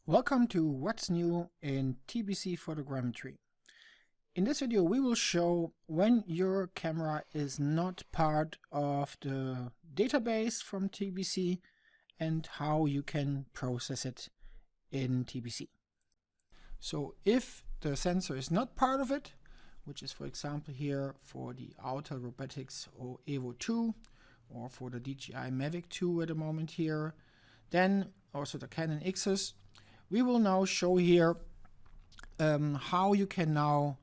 Welcome to What's New in TBC Photogrammetry. In this video we will show when your camera is not part of the database from TBC and how you can process it in TBC. So if the sensor is not part of it, which is for example here for the Autel Robotics or Evo 2 or for the DJI Mavic 2 at the moment here, then also the Canon EXIF, we will now show here how you can now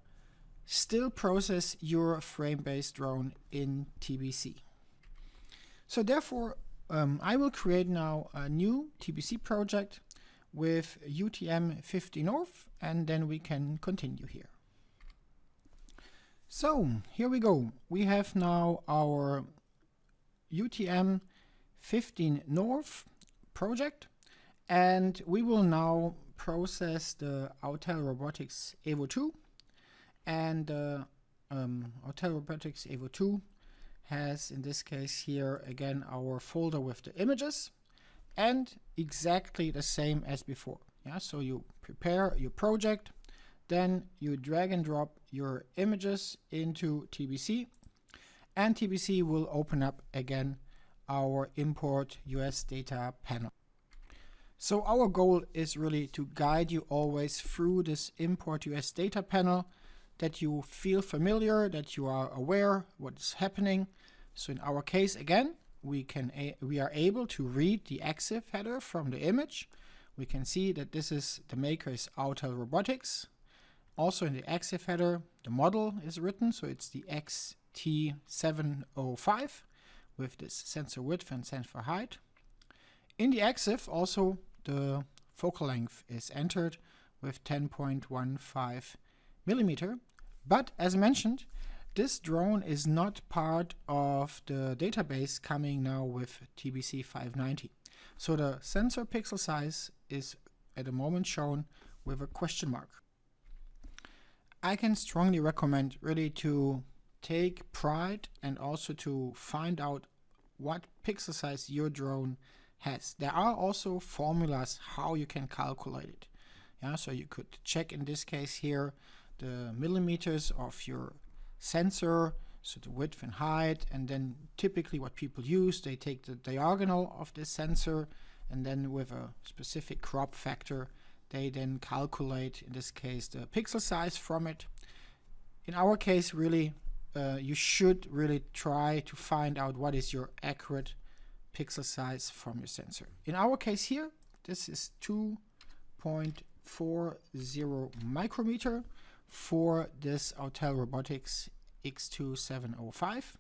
still process your frame-based drone in TBC. So therefore, I will create now a new TBC project with UTM 50 North, and then we can continue here. So here we go. We have now our UTM 15 North project, and we will now process the Autel Robotics Evo 2. And Autel Robotics Evo 2 has, in this case here, again our folder with the images, and exactly the same as before. Yeah, so you prepare your project, then you drag and drop your images into TBC, and TBC will open up again our import US data panel. So our goal is really to guide you always through this import US data panel, that you feel familiar, that you are aware what is happening. So in our case, again, we are able to read the EXIF header from the image. We can see that this is the maker is Autel Robotics. Also in the EXIF header, the model is written, so it's the XT705 with this sensor width and sensor height. In the EXIF also the focal length is entered with 10.15 millimeter. But as mentioned, this drone is not part of the database coming now with TBC 590. So the sensor pixel size is at the moment shown with a question mark. I can strongly recommend really to take pride and also to find out what pixel size your drone has. There are also formulas how you can calculate it. Yeah, so you could check in this case here the millimeters of your sensor, so the width and height, and then typically what people use, they take the diagonal of the sensor, and then with a specific crop factor they then calculate, in this case, the pixel size from it. In our case, really you should really try to find out what is your accurate pixel size from your sensor. In our case here, this is 2.40 micrometer for this Autel Robotics X2705,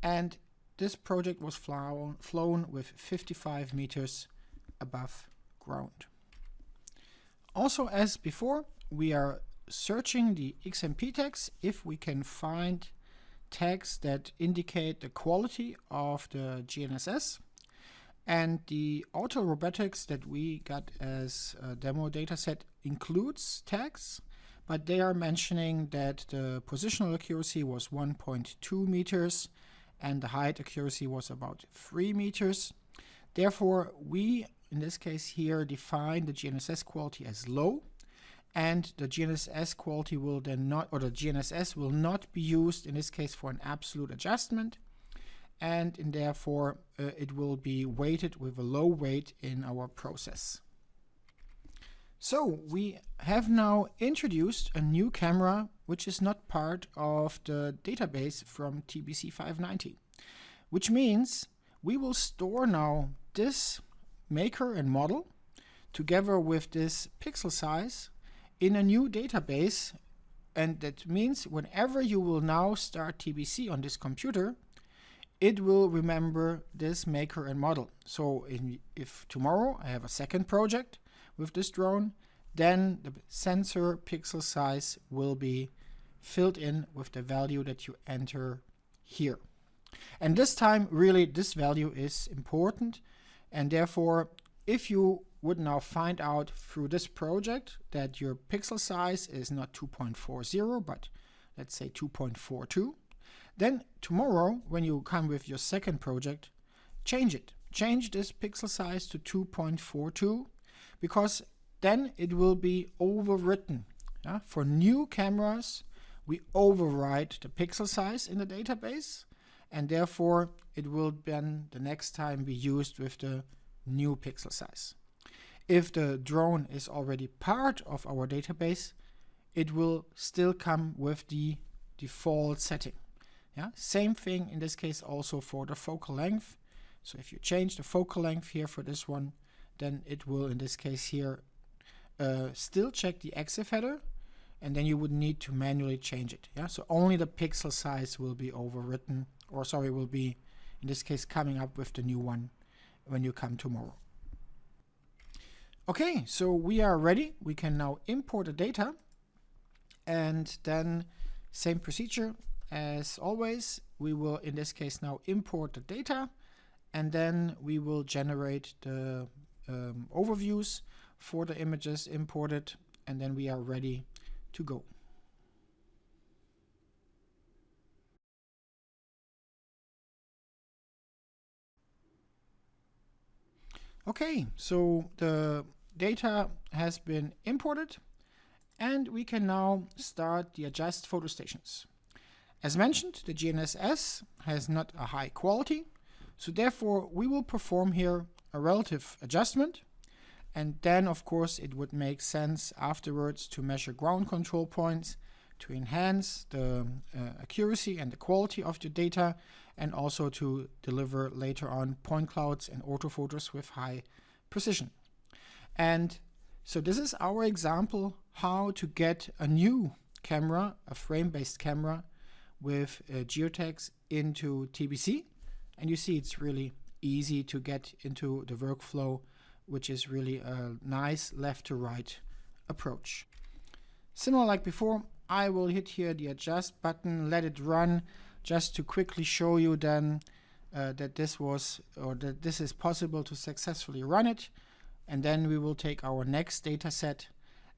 and this project was flown with 55 meters above ground. Also, as before, we are searching the XMP tags if we can find tags that indicate the quality of the GNSS. And the Autel Robotics that we got as a demo dataset includes tags, but they are mentioning that the positional accuracy was 1.2 meters and the height accuracy was about 3 meters. Therefore, we, in this case here, define the GNSS quality as low, and the GNSS quality will then not, or the GNSS will not be used in this case for an absolute adjustment, and therefore it will be weighted with a low weight in our process. So we have now introduced a new camera which is not part of the database from TBC 590, which means we will store now this maker and model together with this pixel size in a new database, and that means whenever you will now start TBC on this computer, it will remember this maker and model. So if tomorrow I have a second project with this drone, then the sensor pixel size will be filled in with the value that you enter here. And this time really this value is important, and therefore if you would now find out through this project that your pixel size is not 2.40 but let's say 2.42, then tomorrow when you come with your second project, change it. Change this pixel size to 2.42, because then it will be overwritten. For new cameras, we overwrite the pixel size in the database, and therefore it will then the next time be used with the new pixel size. If the drone is already part of our database, it will still come with the default setting. Same thing in this case also for the focal length. So if you change the focal length here for this one, then it will in this case here still check the EXIF header, and then you would need to manually change it. So only the pixel size will be overwritten, or sorry, will be in this case coming up with the new one when you come tomorrow. Okay, so we are ready. We can now import the data, and then same procedure as always. We will in this case now import the data, and then we will generate the overviews for the images imported, and then we are ready to go. Okay, so the data has been imported, and we can now start the adjust photo stations. As mentioned, the GNSS has not a high quality, so therefore we will perform here a relative adjustment, and then of course it would make sense afterwards to measure ground control points to enhance the accuracy and the quality of the data, and also to deliver later on point clouds and orthophotos with high precision. And so this is our example how to get a new camera, a frame-based camera with geotags into TBC. And you see it's really easy to get into the workflow, which is really a nice left to right approach. Similar like before, I will hit here the adjust button, let it run, just to quickly show you then that this is possible to successfully run it. And then we will take our next data set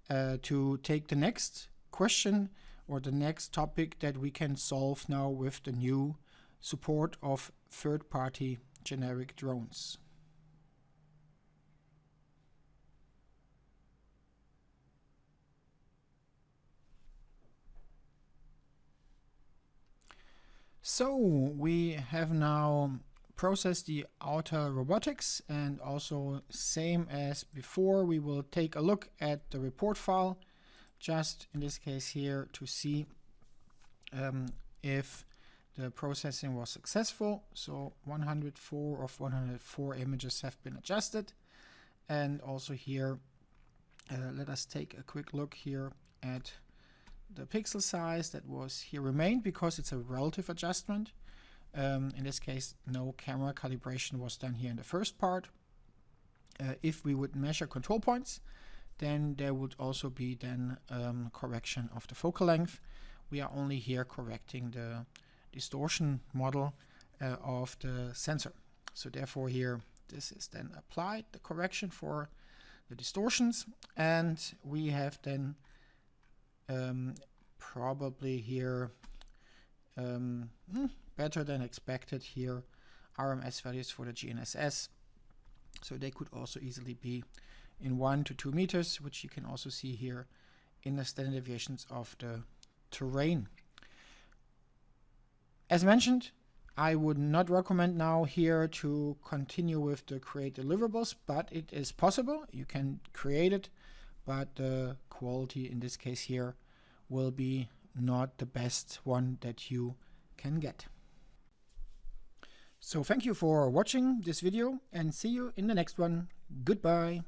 to take the next question or the next topic that we can solve now with the new support of third-party generic drones. So we have now processed the outer robotics, and also same as before, we will take a look at the report file, just in this case here to see if the processing was successful. So 104 of 104 images have been adjusted, and also here let us take a quick look here at the pixel size that was here remained, because it's a relative adjustment. In this case, no camera calibration was done here in the first part. If we would measure control points, then there would also be then correction of the focal length. We are only here correcting the distortion model of the sensor. So therefore here, this is then applied, the correction for the distortions, and we have then probably here better than expected here RMS values for the GNSS. So they could also easily be in 1 to 2 meters, which you can also see here in the standard deviations of the terrain. As mentioned, I would not recommend now here to continue with the create deliverables, but it is possible. You can create it, but the quality in this case here will be not the best one that you can get. So thank you for watching this video, and see you in the next one. Goodbye.